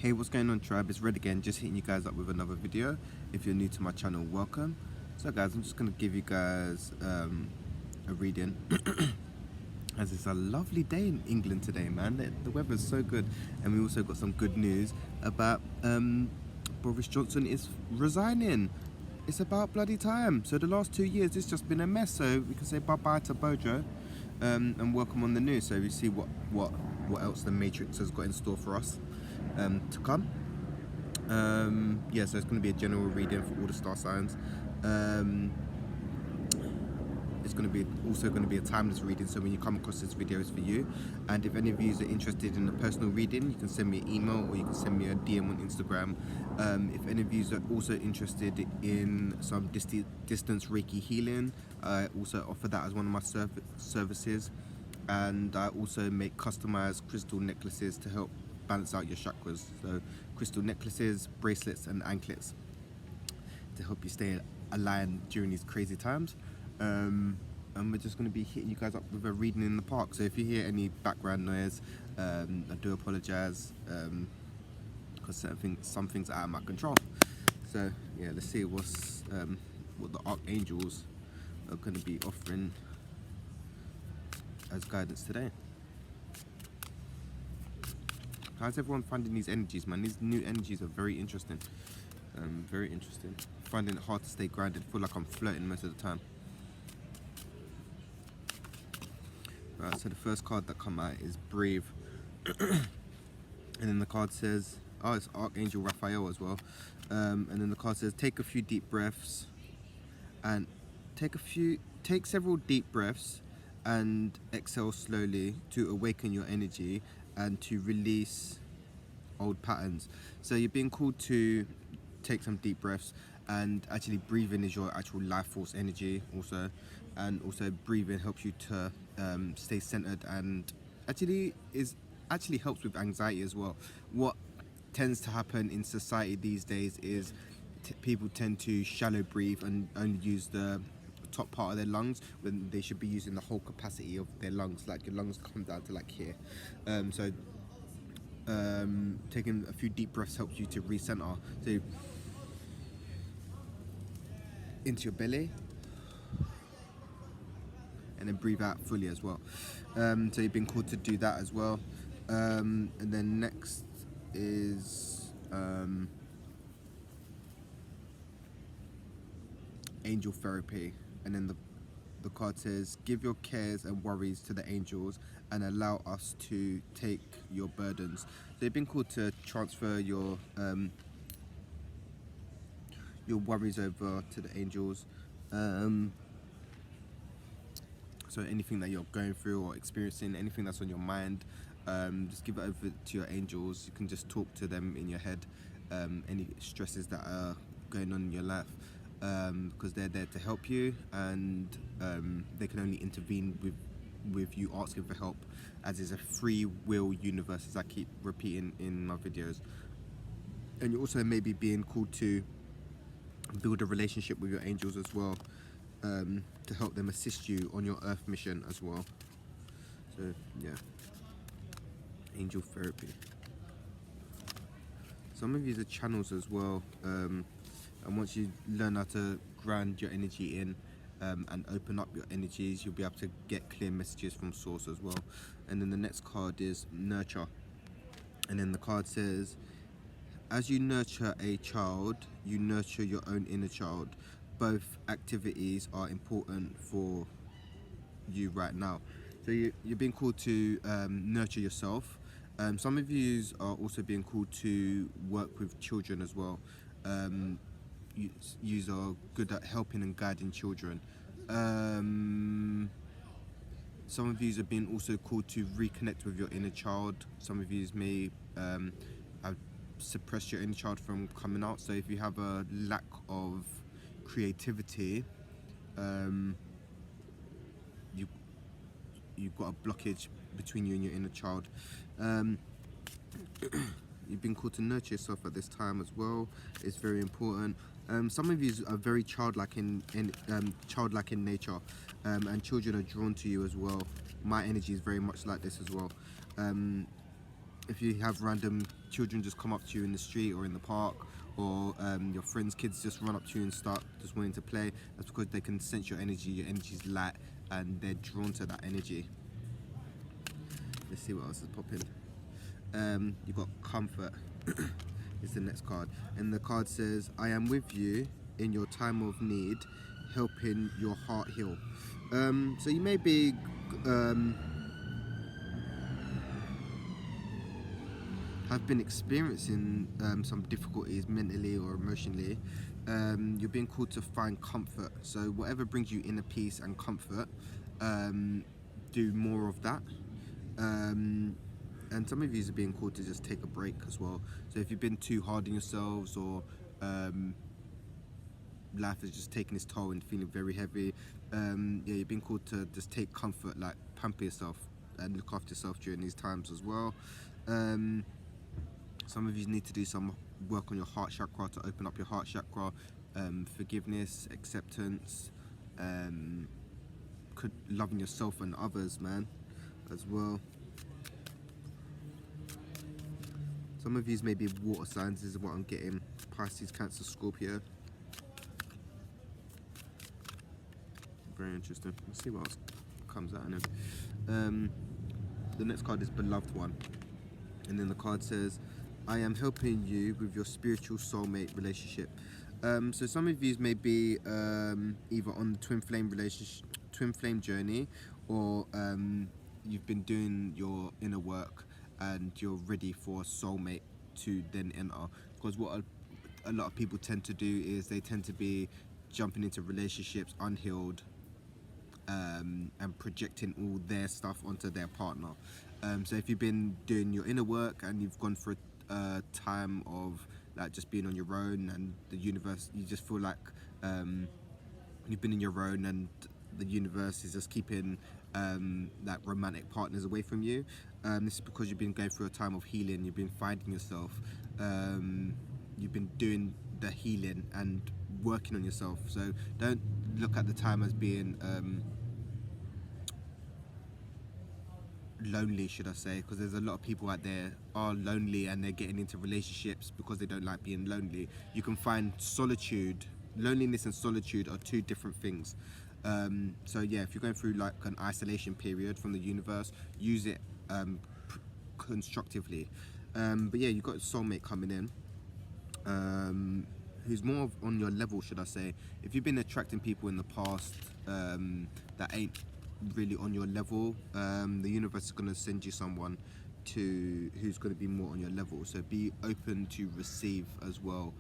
Hey, what's going on, tribe? It's Red again, just hitting you guys up with another video. If you're new to my channel, welcome. So guys, I'm just going to give you guys a reading as it's a lovely day in England today, man. The weather's so good, and we also got some good news about Boris Johnson is resigning. It's about bloody time. So the last 2 years it's just been a mess, so we can say bye-bye to Bojo and welcome on the new. So we see what else the Matrix has got in store for us to come. Yeah, so it's going to be a general reading for all the star signs. It's going to be also going to be a timeless reading, so when you come across this video, it's for you. And if any of you are interested in a personal reading, you can send me an email or you can send me a DM on Instagram. If any of you are also interested in some distance Reiki healing, I also offer that as one of my services. And I also make customized crystal necklaces to help balance out your chakras. So crystal necklaces, bracelets and anklets to help you stay aligned during these crazy times. And we're just going to be hitting you guys up with a reading in the park. So if you hear any background noise, I do apologize, because some things are out of my control. So yeah, let's see what the archangels are going to be offering as guidance today. How's everyone finding these energies, man? These new energies are very interesting. Very interesting. Finding it hard to stay grounded. Feel like I'm floating most of the time. Right, so the first card that come out is Breathe. And then the card says, oh, it's Archangel Raphael as well. And then the card says, take a few deep breaths and take several deep breaths and exhale slowly to awaken your energy and to release old patterns. So you're being called to take some deep breaths, and actually breathing is your actual life force energy also, and also breathing helps you to stay centered, and actually helps with anxiety as well. What tends to happen in society these days is people tend to shallow breathe and only use the top part of their lungs when they should be using the whole capacity of their lungs. Like your lungs come down to like here. So taking a few deep breaths helps you to recenter. So into your belly and then breathe out fully as well. So you've been called to do that as well. And then next is angel therapy, and then the card says, give your cares and worries to the angels and allow us to take your burdens. So you've been called to transfer your worries over to the angels. So anything that you're going through or experiencing, anything that's on your mind, just give it over to your angels. You can just talk to them in your head, any stresses that are going on in your life, because they're there to help you, and they can only intervene with you asking for help, as is a free will universe, as I keep repeating in my videos. And you're also maybe being called to build a relationship with your angels as well, to help them assist you on your earth mission as well. So yeah, angel therapy. Some of these are channels as well, and once you learn how to ground your energy in and open up your energies, you'll be able to get clear messages from source as well. And then the next card is nurture, and then the card says, as you nurture a child, you nurture your own inner child. Both activities are important for you right now. So you're being called to nurture yourself. Some of you are also being called to work with children as well. You are good at helping and guiding children. Some of you are being also called to reconnect with your inner child. Some of you may have suppressed your inner child from coming out. So if you have a lack of creativity, you've got a blockage between you and your inner child. You've been called to nurture yourself at this time as well. It's very important. Some of you are very childlike in nature, and children are drawn to you as well. My energy is very much like this as well. if you have random children just come up to you in the street or in the park, or your friends' kids just run up to you and start just wanting to play, that's because they can sense your energy's light, and they're drawn to that energy. Let's see what else is popping. You've got comfort is the next card, and the card says, I am with you in your time of need, helping your heart heal. So you may be have been experiencing some difficulties mentally or emotionally. You're being called to find comfort. So whatever brings you inner peace and comfort, do more of that. And some of you are being called to just take a break as well. So if you've been too hard on yourselves, or life is just taking its toll and feeling very heavy, yeah, you're being called to just take comfort, like pamper yourself and look after yourself during these times as well. Some of you need to do some work on your heart chakra to open up your heart chakra. Forgiveness, acceptance, loving yourself and others, man, as well. Some of these may be water signs. This is what I'm getting: Pisces, Cancer, Scorpio. Very interesting. Let's see what else comes out in it. The next card is Beloved One, and then the card says, I am helping you with your spiritual soulmate relationship. So some of you may be either on the twin flame journey, or you've been doing your inner work and you're ready for a soulmate to then enter. Because what a lot of people tend to do is they tend to be jumping into relationships unhealed, and projecting all their stuff onto their partner. So if you've been doing your inner work and you've gone for a time of like just being on your own, and the universe, you just feel like you've been in your own, and the universe is just keeping like romantic partners away from you. This is because you've been going through a time of healing. You've been finding yourself. You've been doing the healing and working on yourself. So don't look at the time as being lonely, should I say, because there's a lot of people out there are lonely and they're getting into relationships because they don't like being lonely. You can find solitude. Loneliness and solitude are two different things. So yeah, if you're going through like an isolation period from the universe, use it constructively. But yeah, you've got a soulmate coming in, who's more on your level, should I say. If you've been attracting people in the past that ain't really on your level, the universe is going to send you someone who's going to be more on your level. So be open to receive as well.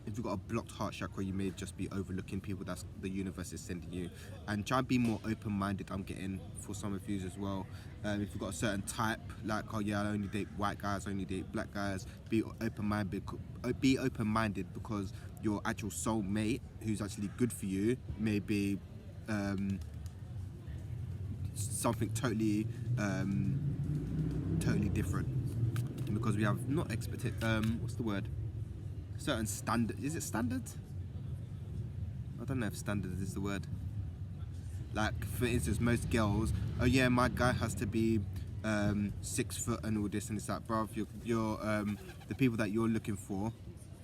If you've got a blocked heart chakra, you may just be overlooking people that the universe is sending you, and try and be more open-minded. I'm getting for some of you as well. If you've got a certain type, like, oh yeah, I only date white guys, I only date black guys, be open-minded. Be open-minded, because your actual soulmate, who's actually good for you, may be something totally different, because we have not expected what's the word, certain standard. Is it standard? I don't know if standard is the word. Like, for instance, most girls, oh yeah, my guy has to be 6 foot and all this, and it's like, bruv, you're the people that you're looking for,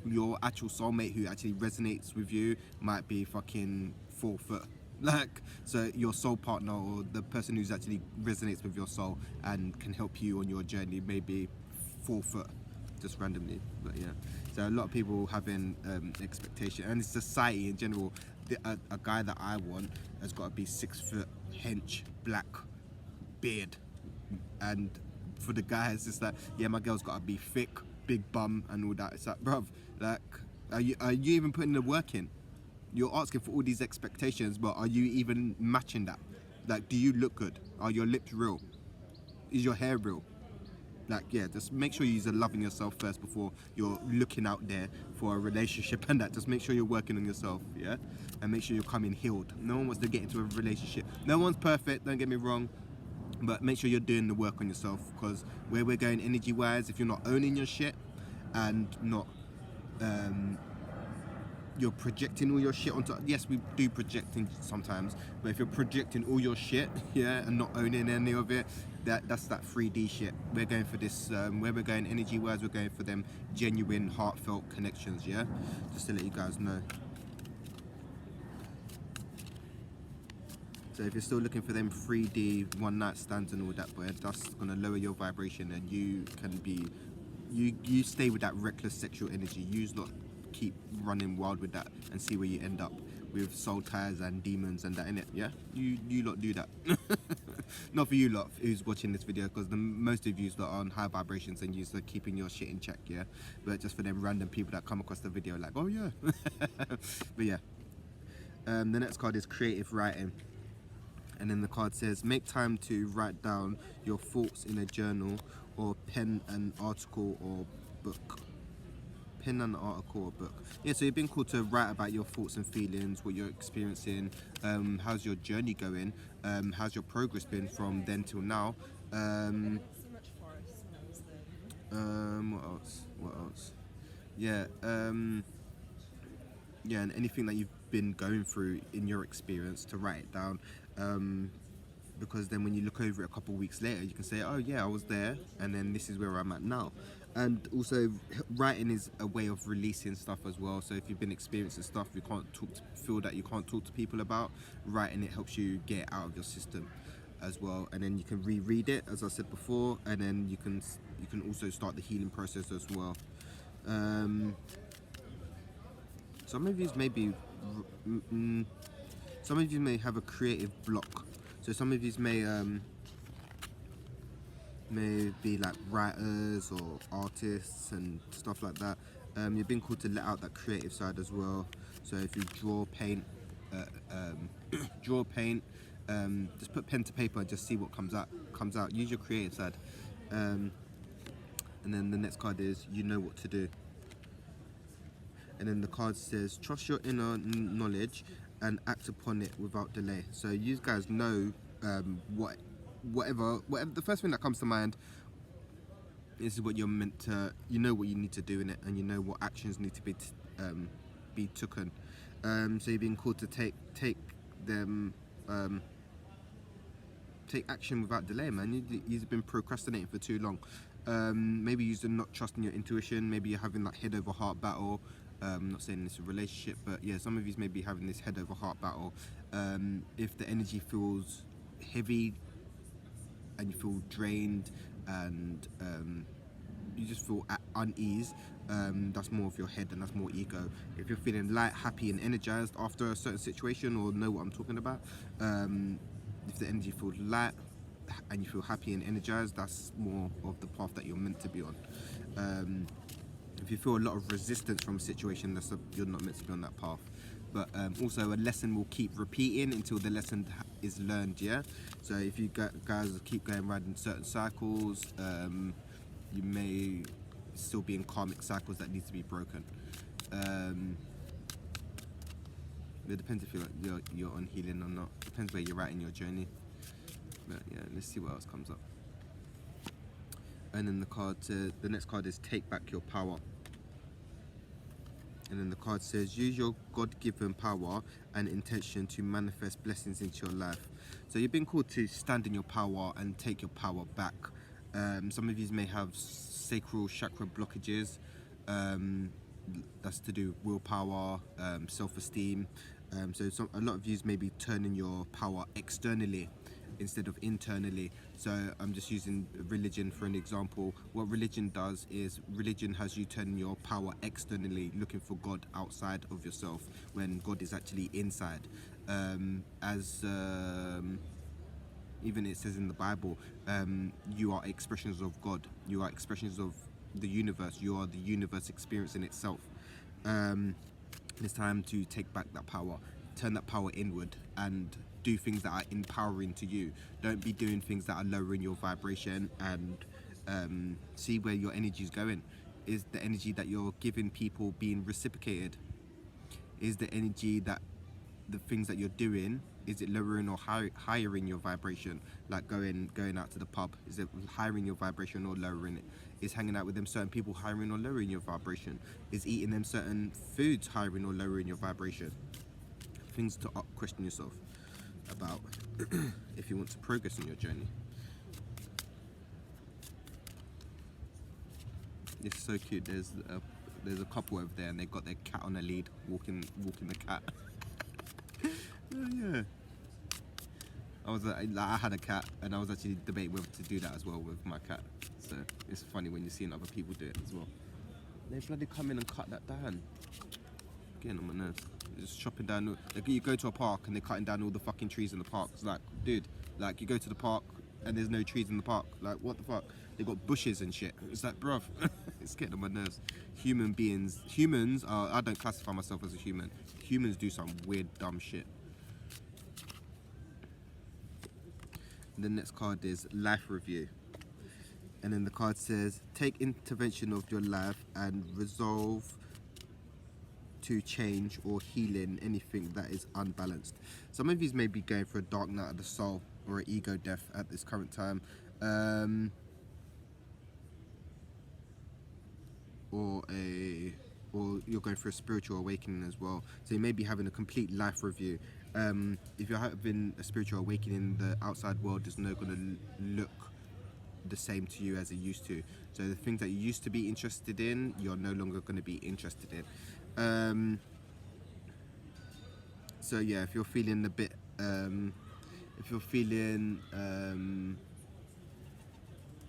your actual soulmate who actually resonates with you might be fucking 4 foot. Like, so your soul partner, or the person who's actually resonates with your soul and can help you on your journey, may be 4 foot, just randomly. But yeah, so a lot of people having expectation, and society in general. A guy that I want has got to be 6 foot, hench, black, beard, and for the guys it's like, yeah, my girl's got to be thick, big bum and all that. It's like, bruv, like, are you even putting the work in? You're asking for all these expectations, but are you even matching that? Like, do you look good? Are your lips real? Is your hair real? Like, yeah, just make sure you're loving yourself first before you're looking out there for a relationship, and that. Just make sure you're working on yourself, yeah? And make sure you're coming healed. No one wants to get into a relationship. No one's perfect, don't get me wrong, but make sure you're doing the work on yourself, because where we're going energy-wise, if you're not owning your shit and not you're projecting all your shit onto, yes, we do projecting sometimes, but if you're projecting all your shit, yeah, and not owning any of it, that's that 3D shit. We're going for this, where we're going energy wise, we're going for them genuine heartfelt connections, yeah, just to let you guys know. So if you're still looking for them 3D one night stands and all that, boy, that's gonna lower your vibration, and you can be, you stay with that reckless sexual energy. You lot keep running wild with that and see where you end up with soul ties and demons and that in it. Yeah, you lot do that. Not for you lot who's watching this video, because the most of you lot are on high vibrations and you're keeping your shit in check. Yeah, but just for them random people that come across the video like, oh yeah. But yeah, the next card is creative writing. And then the card says, make time to write down your thoughts in a journal or pen an article or book. Pen an article or book. Yeah, so you've been called to write about your thoughts and feelings, what you're experiencing, how's your journey going, how's your progress been from then till now. What else? Yeah, yeah, and anything that you've been going through in your experience, to write it down, because then when you look over it a couple of weeks later, you can say, oh yeah, I was there, and then this is where I'm at now. And also, writing is a way of releasing stuff as well. So if you've been experiencing stuff you can't feel that you can't talk to people about, writing it helps you get it out of your system as well. And then you can reread it, as I said before, and then you can also start the healing process as well. Some of you may have a creative block. So some of you may be like writers or artists and stuff like that. You've been called to let out that creative side as well. So if you draw, paint, just put pen to paper and just see what comes out. Use your creative side. And then the next card is, you know what to do. And then the card says, trust your inner knowledge and act upon it without delay. So you guys know, whatever the first thing that comes to mind, this is what you're meant to, you know what you need to do in it, and you know what actions need to be taken. So you're being called to take action without delay, man. You've been procrastinating for too long. Maybe you're not trusting your intuition. Maybe you're having that head over heart battle. I'm not saying it's a relationship, but yeah, some of you may be having this head over heart battle. If the energy feels heavy and you feel drained and you just feel at unease, that's more of your head and that's more ego. If you're feeling light, happy and energized after a certain situation, or know what I'm talking about, if the energy feels light and you feel happy and energized, that's more of the path that you're meant to be on. If you feel a lot of resistance from a situation, you're not meant to be on that path. But also, a lesson will keep repeating until the lesson is learned, yeah? So if you guys keep going around in certain cycles, you may still be in karmic cycles that need to be broken. It depends if you're on healing or not. Depends where you're at in your journey. But yeah, let's see what else comes up. And then the next card is take back your power. And then the card says, use your God-given power and intention to manifest blessings into your life. So you've been called to stand in your power and take your power back. Some of you may have sacral chakra blockages. That's to do with willpower, self-esteem. So a lot of you may be turning your power externally instead of internally. So I'm just using religion for an example. What religion does is, religion has you turning your power externally, looking for God outside of yourself, when God is actually inside. Even it says in the Bible, you are expressions of God, you are expressions of the universe, you are the universe experiencing itself. It's time to take back that power, turn that power inward and do things that are empowering to you. Don't be doing things that are lowering your vibration, and see where your energy is going. Is the energy that you're giving people being reciprocated? Is the energy that the things that you're doing, is it lowering or highering your vibration? Like going out to the pub, is it highering your vibration or lowering it? Is hanging out with them certain people highering or lowering your vibration? Is eating them certain foods highering or lowering your vibration? Things to question yourself about if you want to progress in your journey. It's so cute. There's a couple over there, and they got their cat on a lead, walking the cat. Oh, yeah. I had a cat, and I was actually debating whether to do that as well with my cat. So it's funny when you're seeing other people do it as well. They bloody come in and cut that down. Getting on my nerves. Just chopping down. Like, you go to a park and they're cutting down all the fucking trees in the park. It's like, dude, like, you go to the park and there's no trees in the park. Like, what the fuck? They got bushes and shit. It's like, bruv, it's getting on my nerves. Humans are. I don't classify myself as a human. Humans do some weird, dumb shit. The next card is Life Review. And then the card says, take intervention of your life and resolve to change or healing anything that is unbalanced. Some of you may be going for a dark night of the soul or an ego death at this current time. Or you're going for a spiritual awakening as well. So you may be having a complete life review. If you're having a spiritual awakening, the outside world is not going to look the same to you as it used to. So the things that you used to be interested in, you're no longer going to be interested in. So yeah, if you're feeling a bit,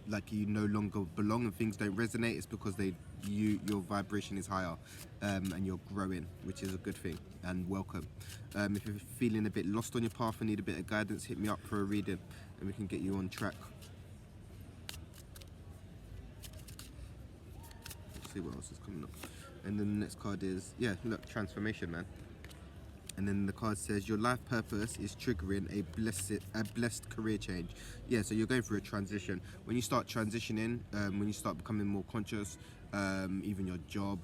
like you no longer belong and things don't resonate, it's because your vibration is higher, and you're growing, which is a good thing and welcome. If you're feeling a bit lost on your path and need a bit of guidance, hit me up for a reading and we can get you on track. Let's see what else is coming up. And then the next card is, yeah, look, transformation, man. And then the card says your life purpose is triggering a blessed career change. Yeah, so you're going through a transition. When you start transitioning, when you start becoming more conscious, even your job,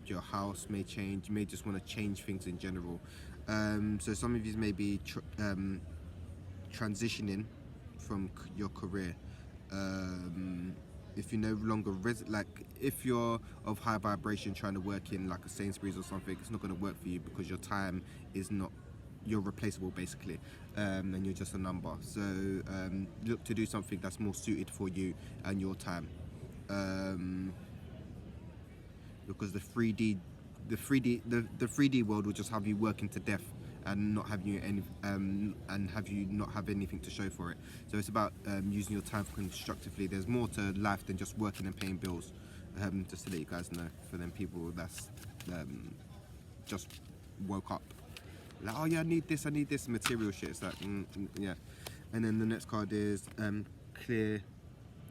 your house may change. You may just want to change things in general. So some of you may be transitioning from your career. If you no longer if you're of high vibration trying to work in like a Sainsbury's or something, it's not going to work for you because your time is not, you're replaceable basically, and you're just a number. So look to do something that's more suited for you and your time, because the 3D world will just have you working to death and not have you not have anything to show for it. So it's about using your time constructively. There's more to life than just working and paying bills. Just to let you guys know, for them people that's just woke up like, oh yeah, I need this material shit. It's like yeah. And then the next card is clear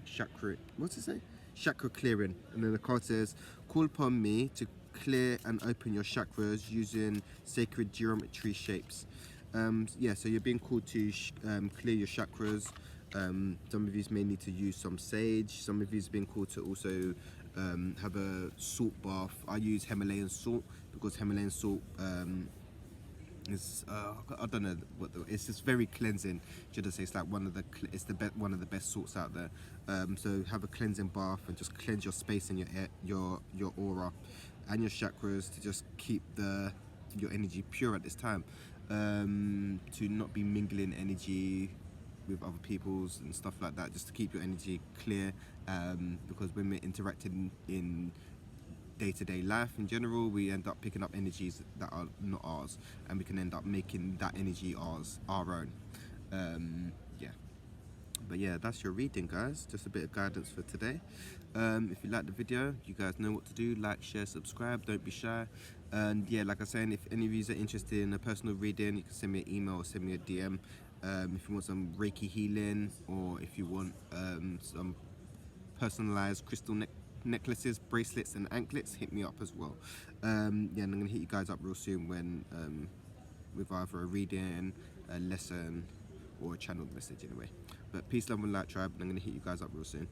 chakra. What's it say? Chakra clearing. And then the card says, call upon me to clear and open your chakras using sacred geometry shapes. Yeah, so you're being called to clear your chakras. Some of you may need to use some sage. Some of you have been called to also have a salt bath. I use Himalayan salt because Himalayan salt is I don't know what it's just very cleansing. Should I say it's like one of the best salts out there. So have a cleansing bath and just cleanse your space and your aura and your chakras to just keep your energy pure at this time. To not be mingling energy with other people's and stuff like that, just to keep your energy clear, because when we're interacting in day-to-day life in general, we end up picking up energies that are not ours, and we can end up making that energy our own. Yeah, but yeah, that's your reading, guys. Just a bit of guidance for today. If you like the video, you guys know what to do. Like, share, subscribe, don't be shy. And yeah, like I was saying, if any of you are interested in a personal reading, you can send me an email or send me a DM. If you want some Reiki healing, or if you want some personalized crystal necklaces, bracelets and anklets, hit me up as well. Yeah, and I'm going to hit you guys up real soon when with either a reading, a lesson or a channeled message anyway. But peace, love and light, tribe, and I'm going to hit you guys up real soon.